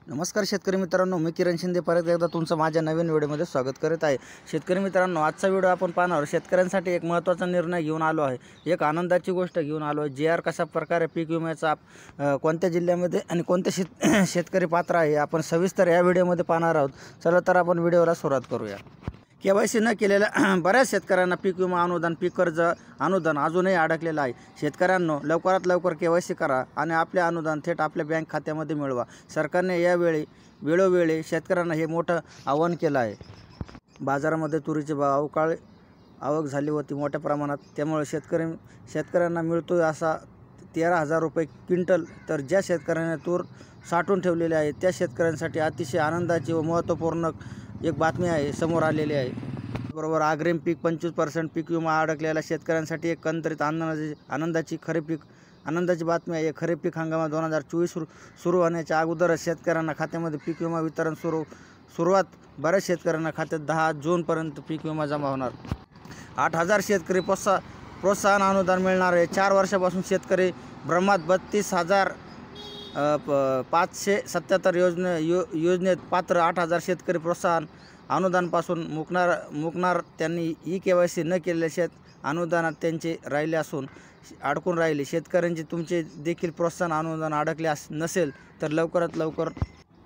नमस्कार शेतकरी मित्रांनो, मी किरण शिंदे परत एकदा तुमचं माझ्या नवीन व्हिडिओमध्ये स्वागत करत आहे। शेतकरी मित्रांनो, आजचा व्हिडिओ आपण पाहणार शेतकऱ्यांसाठी एक महत्त्वाचा निर्णय घेऊन आलो आहे। एक आनंदाची गोष्ट घेऊन आलो आहे। JR कशा प्रकारे पीक विम्याचा कोणत्या जिल्ह्यामध्ये आणि कोणते शेतकरी पात्र आहे आपण सविस्तर या व्हिडिओमध्ये पाहणार आहोत। चला तर आपण व्हिडिओला सुरुवात करूया। KYC न केलेल्या बऱ्याच शेतकऱ्यांना पीक विमा अनुदान, पीक कर्ज अनुदान अजूनही अडकलेलं आहे। शेतकऱ्यांनो, लवकरात लवकर KYC करा आणि आपले अनुदान थेट आपल्या बँक खात्यामध्ये मिळवा। सरकारने यावेळी वेळोवेळी शेतकऱ्यांना हे मोठं आवाहन केलं आहे। बाजारामध्ये तुरीचे भाव अवकाळी आवक झाली होती मोठ्या प्रमाणात, त्यामुळे शेतकऱ्यांना मिळतोय असा 13,000 रुपये क्विंटल। तर ज्या शेतकऱ्यांनी तूर साठवून ठेवलेले आहे त्या शेतकऱ्यांसाठी अतिशय आनंदाची व महत्त्वपूर्ण एक बातमी आहे समोर आलेली आहे। बरोबर अग्रिम पीक 25% पीक विमा अडकलेल्या शेतकऱ्यांसाठी एकंदरीत आनंदाची आनंदाची बातमी आहे। खरीप पीक हंगामात 2024 सुरू होण्याच्या अगोदरच शेतकऱ्यांना खात्यामध्ये पीक विमा वितरण सुरुवात बऱ्याच शेतकऱ्यांना खात्यात 10 जूनपर्यंत पीक विमा जमा होणार। 8,000 शेतकरी प्रोत्साहन अनुदान मिळणार आहे। 4 वर्षापासून शेतकरी ब्रह्मात 32,577 योजनेत पात्र 8,000 शेतकरी प्रोत्साहन अनुदानपासून मुकणार। त्यांनी KYC न केलेल्या अनुदानात त्यांचे अडकून राहिले शेतकऱ्यांचे तुमचे देखील प्रोत्साहन अनुदान अडकले नसेल तर लवकरात लवकर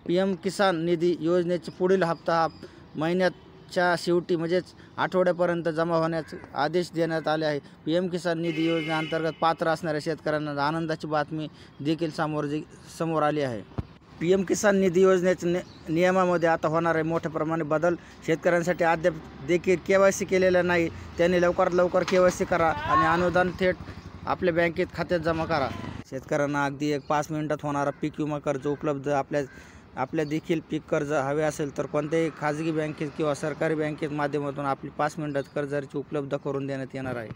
PM किसान निधी योजनेचे पुढील हप्ता महिन्याच्या शेवटी म्हणजेच आठवड्यापर्यंत जमा होण्याचे आदेश देण्यात आले आहे। PM किसान निधी योजनेअंतर्गत पात्र असणाऱ्या शेतकऱ्यांना आनंदाची बातमी देखील समोर आली आहे। PM किसान निधी योजनेच्या नियमामध्ये आता होणार आहे मोठ्या प्रमाणात बदल। शेतकऱ्यांसाठी अद्याप देखील KYC केलेलं नाही त्यांनी लवकरात लवकर KYC करा आणि अनुदान थेट आपल्या बँकेत खात्यात जमा करा। शेतकऱ्यांना अगदी 5 मिनिटात होणारा पीक विमा कर्ज उपलब्ध। आपल्या देखील पीक कर्ज हवे असेल तर कोणत्याही खाजगी बँकेत किंवा सरकारी बँकेत माध्यमातून आपली 5 मिनिटात कर्जाची उपलब्ध करून देण्यात येणार आहे।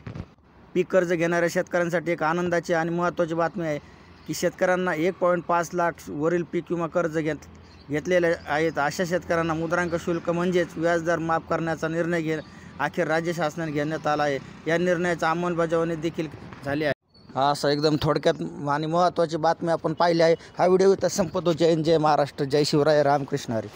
पीक कर्ज घेणाऱ्या शेतकऱ्यांसाठी एक आनंदाची आणि महत्त्वाची बातमी आहे की शेतकऱ्यांना 1.5 लाख वरील पीक विमा कर्ज घेतलेले आहेत अशा शेतकऱ्यांना मुद्रांक शुल्क म्हणजेच व्याजदर माफ करण्याचा निर्णय अखेर राज्य शासनाने घेण्यात आला आहे। या निर्णयाची अंमलबजावणी देखील झाली आहे। हा असा एकदम थोडक्यात आणि महत्त्वाची बातमी आपण पाहिली आहे। हा व्हिडिओ इथं संपतो। जय हिंद, जय महाराष्ट्र, जय शिवराय, रामकृष्ण हरी।